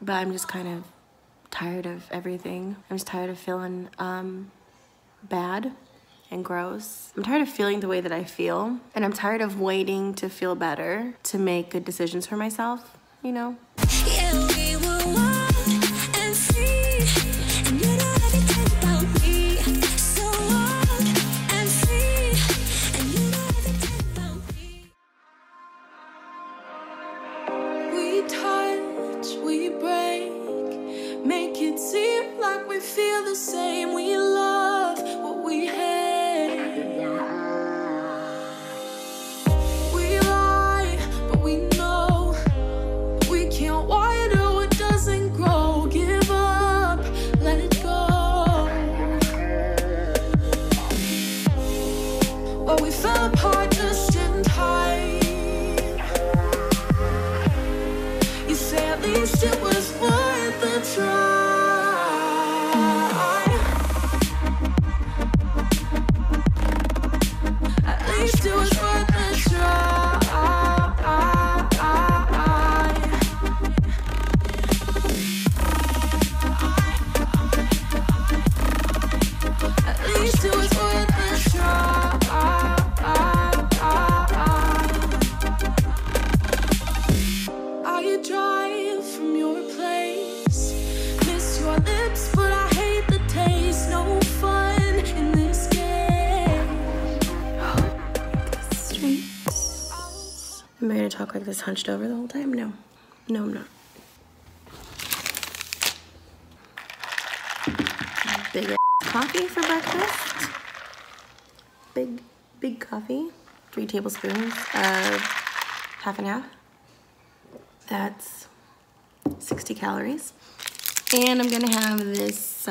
but I'm just kind of tired of everything. I'm just tired of feeling bad and gross. I'm tired of feeling the way that I feel, and I'm tired of waiting to feel better to make good decisions for myself, you know? Yeah, we were wild and free, and you know everything about me. So wild and free, and you know everything about me. We touch, we break, make it seem like we feel the same. We love what we hate. We lie, but we know we can't water what doesn't grow. Give up, let it go. Well, we fell apart just in time. You say at least it was worth a try. At least it was worth a try. At least it was worth a try. I drive from your place, miss your lips, but I hate the taste. No fun in this game. Streets. Am I gonna talk like this hunched over the whole time? No. No, I'm not. Big ass coffee for breakfast. Big coffee. 3 tablespoons of half and half. That's 60 calories. And I'm gonna have this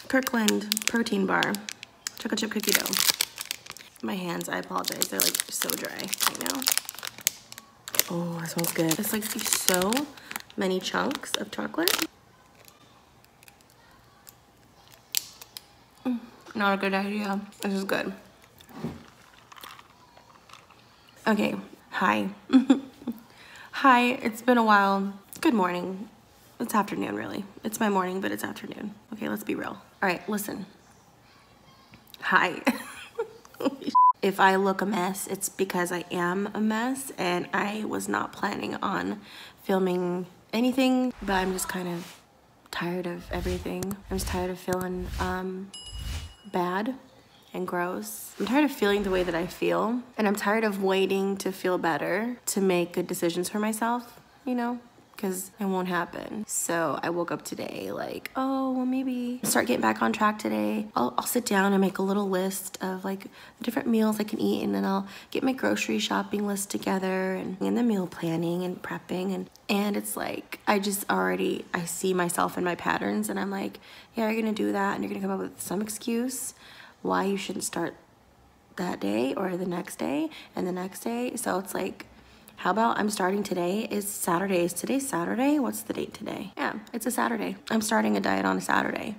Kirkland protein bar, chocolate chip cookie dough. My hands, I apologize, they're like so dry right now. Oh, that smells good. It's like so many chunks of chocolate. Not a good idea. This is good. Okay, hi. Hi, it's been a while. Good morning. It's afternoon, really. It's my morning, but it's afternoon. Okay, let's be real. All right, listen. Hi. If I look a mess, it's because I am a mess, and I was not planning on filming anything, but I'm just kind of tired of everything. I'm just tired of feeling bad and gross. I'm tired of feeling the way that I feel, and I'm tired of waiting to feel better to make good decisions for myself, you know, because it won't happen. So I woke up today like, oh, well, maybe start getting back on track today. I'll sit down and make a little list of like the different meals I can eat, and then I'll get my grocery shopping list together and the meal planning and prepping, and it's like I see myself in my patterns, and I'm like, yeah, you're gonna do that, and you're gonna come up with some excuse why you shouldn't start that day or the next day and the next day. So it's like, how about I'm starting today? It's Saturday. Is today Saturday? What's the date today? Yeah, it's a Saturday. I'm starting a diet on a Saturday.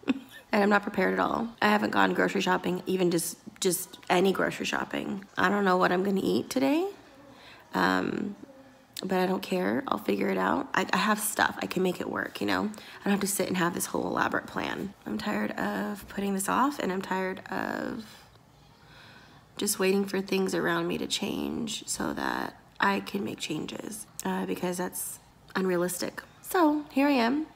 And I'm not prepared at all. I haven't gone grocery shopping, even just any grocery shopping. I don't know what I'm gonna eat today. But I don't care. I'll figure it out. I have stuff. I can make it work, you know? I don't have to sit and have this whole elaborate plan. I'm tired of putting this off, and I'm tired of just waiting for things around me to change so that I can make changes, because that's unrealistic. So here I am.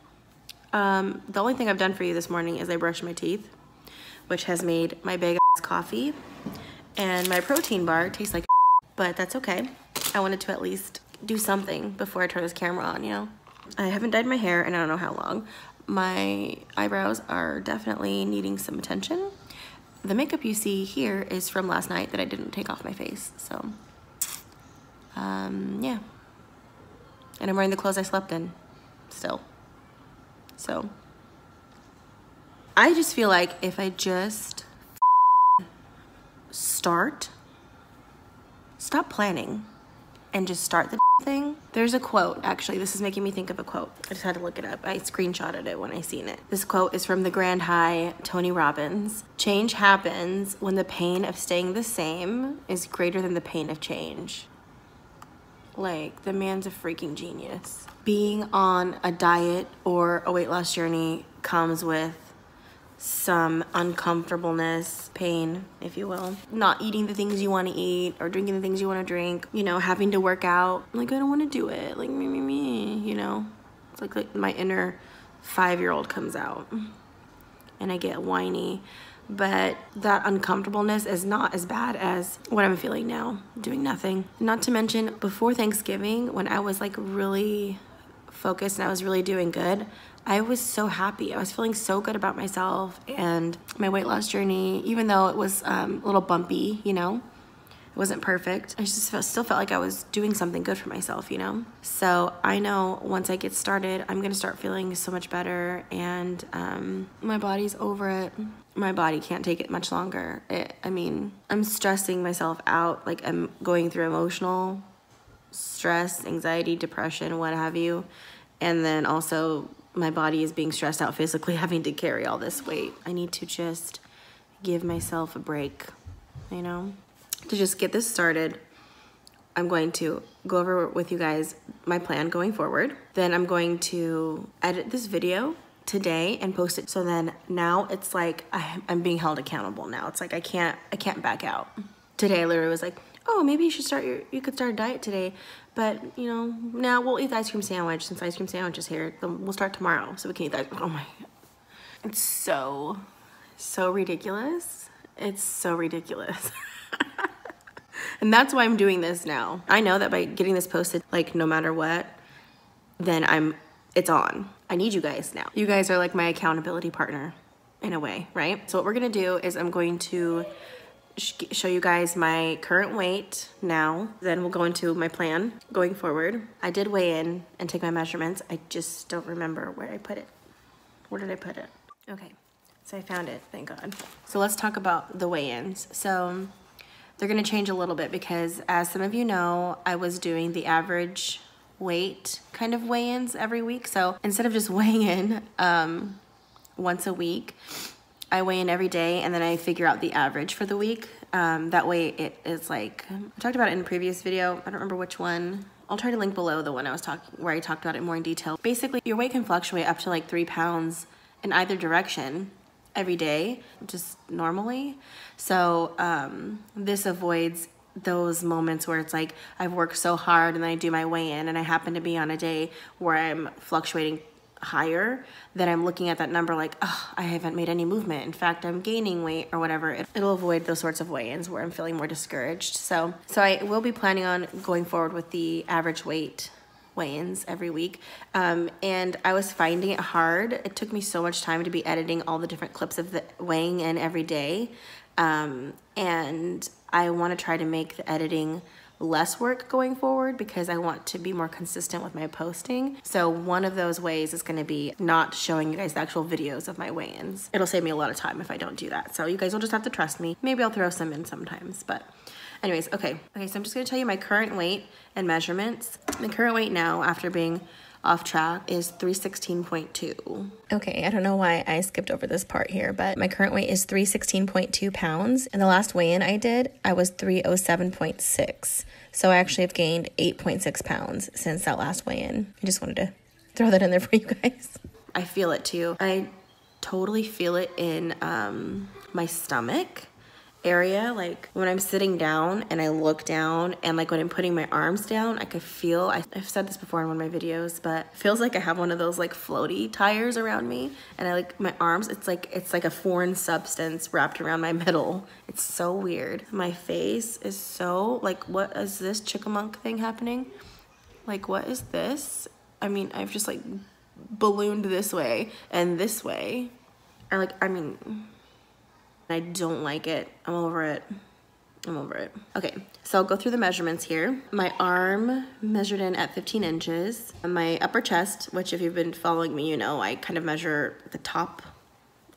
The only thing I've done for you this morning is I brushed my teeth, which has made my big ass coffee, and my protein bar tastes like but that's okay. I wanted to at least do something before I turn this camera on, you know? I haven't dyed my hair and I don't know how long. My eyebrows are definitely needing some attention. The makeup you see here is from last night that I didn't take off my face, so yeah. And I'm wearing the clothes I slept in still. So I just feel like if I just stop planning and just start the thing. There's a quote, actually. This is making me think of a quote. I just had to look it up. I screenshotted it when I seen it. This quote is from the Grand High, Tony Robbins. Change happens when the pain of staying the same is greater than the pain of change. Like, the man's a freaking genius. Being on a diet or a weight loss journey comes with some uncomfortableness, pain, if you will. Not eating the things you want to eat or drinking the things you want to drink. You know, having to work out. Like, I don't want to do it. Like, me, you know? It's like my inner 5-year-old comes out and I get whiny. But that uncomfortableness is not as bad as what I'm feeling now, doing nothing. Not to mention, before Thanksgiving, when I was like really focused and I was really doing good, I was so happy. I was feeling so good about myself and my weight loss journey, even though it was a little bumpy, you know? It wasn't perfect. I just still felt like I was doing something good for myself, you know? So I know once I get started, I'm gonna start feeling so much better, and my body's over it. My body can't take it much longer. I mean, I'm stressing myself out. Like, I'm going through emotional stress, anxiety, depression, what have you. And then also my body is being stressed out physically, having to carry all this weight. I need to just give myself a break, you know? To just get this started, I'm going to go over with you guys my plan going forward. Then I'm going to edit this video today and post it. So then now it's like I'm being held accountable now. It's like I can't back out. Today I literally was like, oh, maybe you could start a diet today, but you know, now we'll eat the ice cream sandwich since ice cream sandwich is here. Then we'll start tomorrow so we can eat that. Oh my God. It's so ridiculous. It's so ridiculous. And that's why I'm doing this now. I know that by getting this posted, like no matter what, then it's on. I need you guys now. You guys are like my accountability partner in a way, right? So what we're gonna do is I'm going to show you guys my current weight now. Then we'll go into my plan going forward. I did weigh in and take my measurements. I just don't remember where I put it. Where did I put it? Okay, so I found it, thank God. So let's talk about the weigh-ins. So they're gonna change a little bit because, as some of you know, I was doing the average weight kind of weigh-ins every week. So instead of just weighing in once a week, I weigh in every day and then I figure out the average for the week. That way it is like, I talked about it in a previous video. I don't remember which one. I'll try to link below the one where I talked about it more in detail. Basically, your weight can fluctuate up to like 3 pounds in either direction every day, just normally. So this avoids those moments where it's like I've worked so hard and then I do my weigh-in and I happen to be on a day where I'm fluctuating higher, then I'm looking at that number like, oh, I haven't made any movement. In fact, I'm gaining weight or whatever. It'll avoid those sorts of weigh-ins where I'm feeling more discouraged. So I will be planning on going forward with the average weight weigh-ins every week. And I was finding it hard. It took me so much time to be editing all the different clips of the weighing in every day. And I want to try to make the editing less work going forward because I want to be more consistent with my posting. So one of those ways is going to be not showing you guys the actual videos of my weigh-ins. It'll save me a lot of time if I don't do that. So you guys will just have to trust me. Maybe I'll throw some in sometimes, but anyways, okay, so I'm just going to tell you my current weight and measurements. The current weight now, after being off track, is 316.2. Okay, I don't know why I skipped over this part here, but my current weight is 316.2 pounds. And the last weigh-in I did, I was 307.6. So I actually have gained 8.6 pounds since that last weigh-in. I just wanted to throw that in there for you guys. I feel it too. I totally feel it in my stomach area. Like when I'm sitting down and I look down, and like when I'm putting my arms down, I could feel, I've said this before in one of my videos, but it feels like I have one of those like floaty tires around me, and I like my arms, it's like a foreign substance wrapped around my middle. It's so weird. My face is so like, what is this chickamunk thing happening? Like, what is this? I mean, I've just like ballooned this way and this way. Or like, I mean, I don't like it. I'm over it. Okay, so I'll go through the measurements here. My arm measured in at 15 inches. My upper chest, which if you've been following me, you know, I kind of measure the top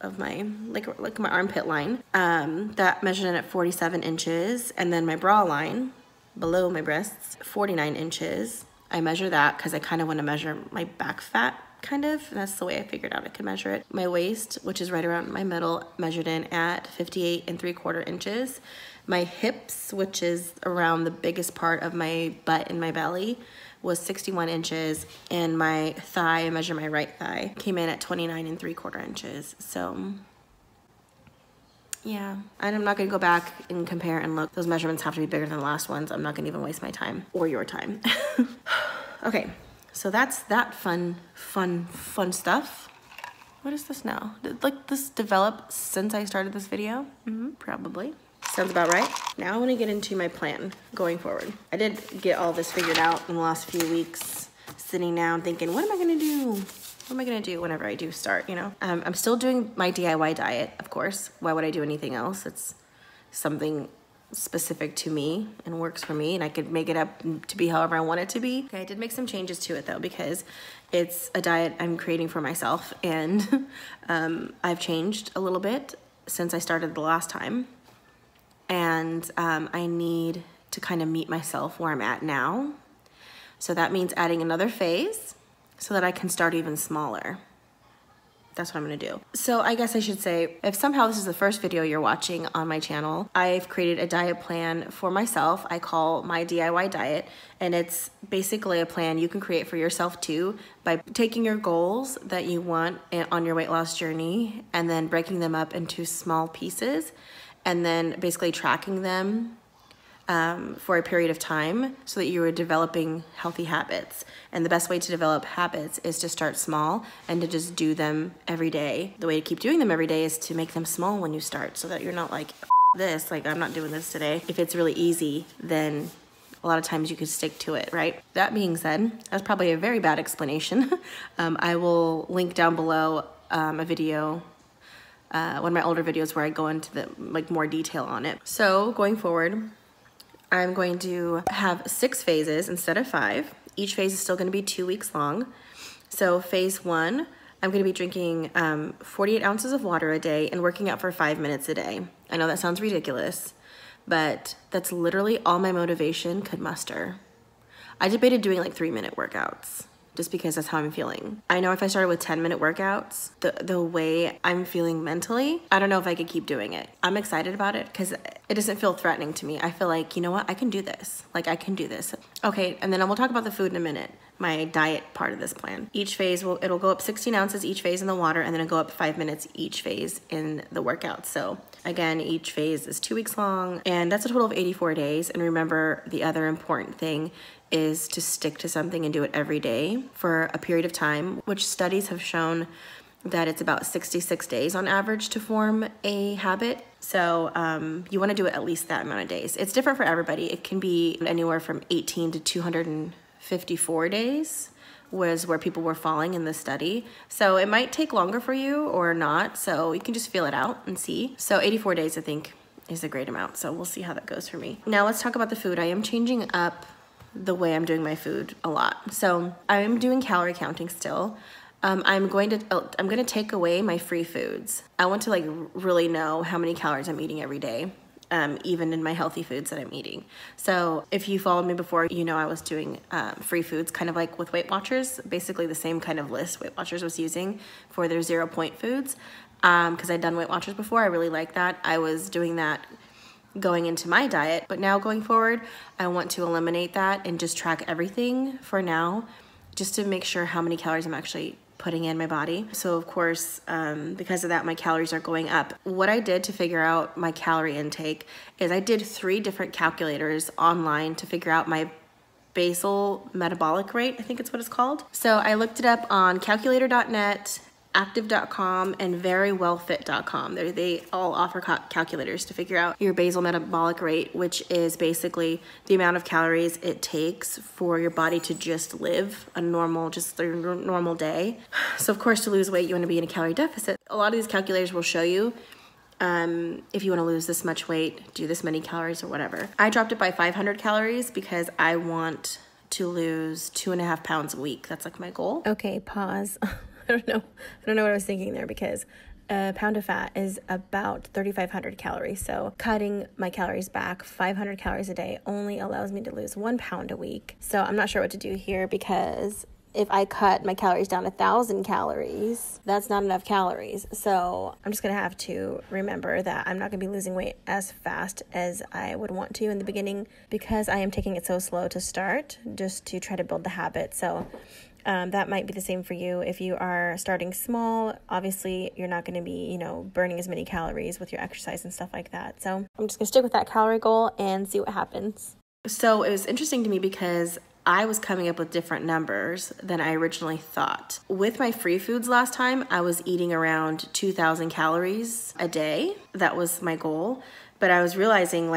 of my, like my armpit line. That measured in at 47 inches. And then my bra line, below my breasts, 49 inches. I measure that because I kind of want to measure my back fat kind of. That's the way I figured out I could measure it. My waist, which is right around my middle, measured in at 58 3/4 inches. My hips, which is around the biggest part of my butt and my belly, was 61 inches, and my thigh, I measure my right thigh, came in at 29 3/4 inches. So yeah, and I'm not gonna go back and compare and look. Those measurements have to be bigger than the last ones. I'm not gonna even waste my time or your time. Okay, so that's that fun stuff. What is this now? Did like this develop since I started this video? Probably. Sounds about right. Now I want to get into my plan going forward. I did get all this figured out in the last few weeks, sitting down thinking, what am I going to do? What am I going to do whenever I do start, you know? I'm still doing my DIY diet, of course. Why would I do anything else? It's something specific to me and works for me, and I could make it up to be however I want it to be. Okay, I did make some changes to it though, because it's a diet I'm creating for myself, and I've changed a little bit since I started the last time. And I need to kind of meet myself where I'm at now. So that means adding another phase so that I can start even smaller. That's what I'm gonna do. So I guess I should say, if somehow this is the first video you're watching on my channel, I've created a diet plan for myself. I call my DIY diet, and it's basically a plan you can create for yourself too by taking your goals that you want on your weight loss journey and then breaking them up into small pieces, and then basically tracking them for a period of time so that you are developing healthy habits. And the best way to develop habits is to start small and to just do them every day. The way to keep doing them every day is to make them small when you start, so that you're not like, this, like I'm not doing this today. If it's really easy, then a lot of times you could stick to it, right? That being said, that's probably a very bad explanation. I will link down below a video, one of my older videos where I go into the more detail on it. So going forward, I'm going to have 6 phases instead of 5. Each phase is still going to be 2 weeks long. So phase 1, I'm going to be drinking 48 ounces of water a day and working out for 5 minutes a day. I know that sounds ridiculous, but that's literally all my motivation could muster. I debated doing like 3-minute workouts, just because that's how I'm feeling. I know if I started with 10-minute workouts, the way I'm feeling mentally, I don't know if I could keep doing it. I'm excited about it because it doesn't feel threatening to me. I feel like, you know what, I can do this. Like, I can do this. Okay, and then we'll talk about the food in a minute, my diet part of this plan. Each phase, it'll go up 16 ounces each phase in the water, and then it'll go up 5 minutes each phase in the workout. So again, each phase is 2 weeks long, and that's a total of 84 days. And remember, the other important thing is to stick to something and do it every day for a period of time, which studies have shown that it's about 66 days on average to form a habit. So you want to do it at least that amount of days. It's different for everybody. It can be anywhere from 18 to 254 days was where people were falling in the study. So it might take longer for you or not. So you can just feel it out and see. So 84 days, I think, is a great amount. So we'll see how that goes for me. Now let's talk about the food. I am changing up the way I'm doing my food a lot. So I'm doing calorie counting still. I'm going to take away my free foods. I want to like really know how many calories I'm eating every day, even in my healthy foods that I'm eating. So if you followed me before, you know I was doing free foods, kind of like with Weight Watchers, basically the same kind of list Weight Watchers was using for their 0-point foods. Because I'd done Weight Watchers before, I really like that. I was doing that going into my diet, but now going forward, I want to eliminate that and just track everything for now, just to make sure how many calories I'm actually putting in my body. So of course, because of that, my calories are going up. What I did to figure out my calorie intake is I did 3 different calculators online to figure out my basal metabolic rate, I think it's what it's called. So I looked it up on calculator.net, active.com, and verywellfit.com. They all offer calculators to figure out your basal metabolic rate, which is basically the amount of calories it takes for your body to just live a normal day. So of course, to lose weight, you want to be in a calorie deficit. A lot of these calculators will show you if you want to lose this much weight, do this many calories or whatever. I dropped it by 500 calories because I want to lose 2.5 pounds a week. That's like my goal. Okay, pause. I don't know what I was thinking there, because a pound of fat is about 3,500 calories. So cutting my calories back 500 calories a day only allows me to lose 1 pound a week. So I'm not sure what to do here, because if I cut my calories down 1,000 calories, that's not enough calories. So I'm just gonna have to remember that I'm not gonna be losing weight as fast as I would want to in the beginning, because I am taking it so slow to start, just to try to build the habit. So that might be the same for you. If you are starting small, obviously you're not going to be, burning as many calories with your exercise and stuff like that. So I'm just going to stick with that calorie goal and see what happens. So it was interesting to me because I was coming up with different numbers than I originally thought. With my free foods last time, I was eating around 2,000 calories a day. That was my goal. But I was realizing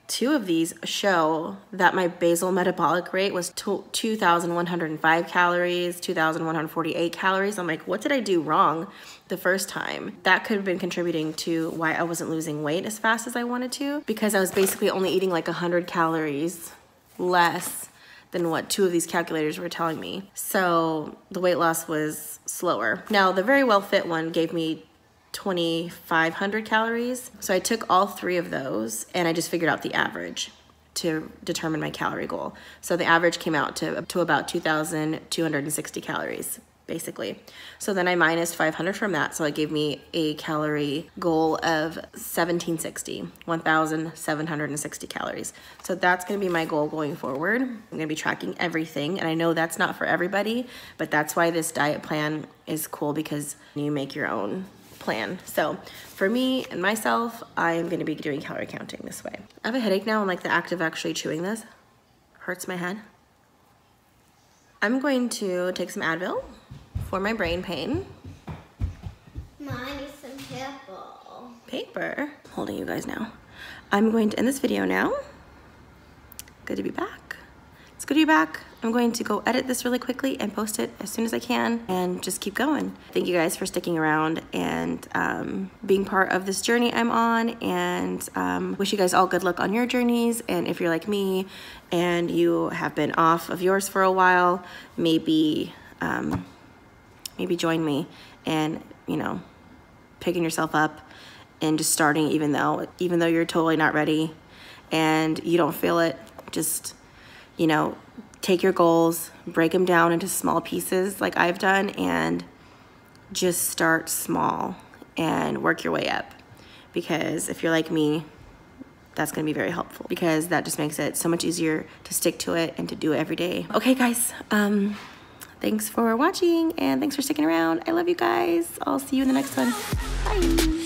two of these show that my basal metabolic rate was 2,105 calories, 2,148 calories. I'm like, what did I do wrong the first time? That could have been contributing to why I wasn't losing weight as fast as I wanted to, because I was basically only eating like 100 calories less than what two of these calculators were telling me. So the weight loss was slower. Now, the Very Well Fit one gave me 2,500 calories. So I took all three of those and I just figured out the average to determine my calorie goal. So the average came out to about 2,260 calories, basically. So then I minus 500 from that. So it gave me a calorie goal of 1,760 calories. So that's gonna be my goal going forward. I'm gonna be tracking everything. And I know that's not for everybody, but that's why this diet plan is cool, because you make your own plan. So for me and myself, I'm going to be doing calorie counting this way. I have a headache now, and like the act of actually chewing this hurts my head. I'm going to take some Advil for my brain pain. Mom, I need some paper. Paper? I'm holding you guys now. I'm going to end this video now. Good to be back. It's good to be back. I'm going to go edit this really quickly and post it as soon as I can and just keep going. Thank you guys for sticking around and being part of this journey I'm on, and wish you guys all good luck on your journeys. And if you're like me and you have been off of yours for a while, maybe join me and, picking yourself up and just starting, even though you're totally not ready and you don't feel it. Just, take your goals, break them down into small pieces like I've done, and just start small and work your way up. Because if you're like me, that's gonna be very helpful, because that just makes it so much easier to stick to it and to do it every day. Okay guys, thanks for watching and thanks for sticking around. I love you guys. I'll see you in the next one. Bye.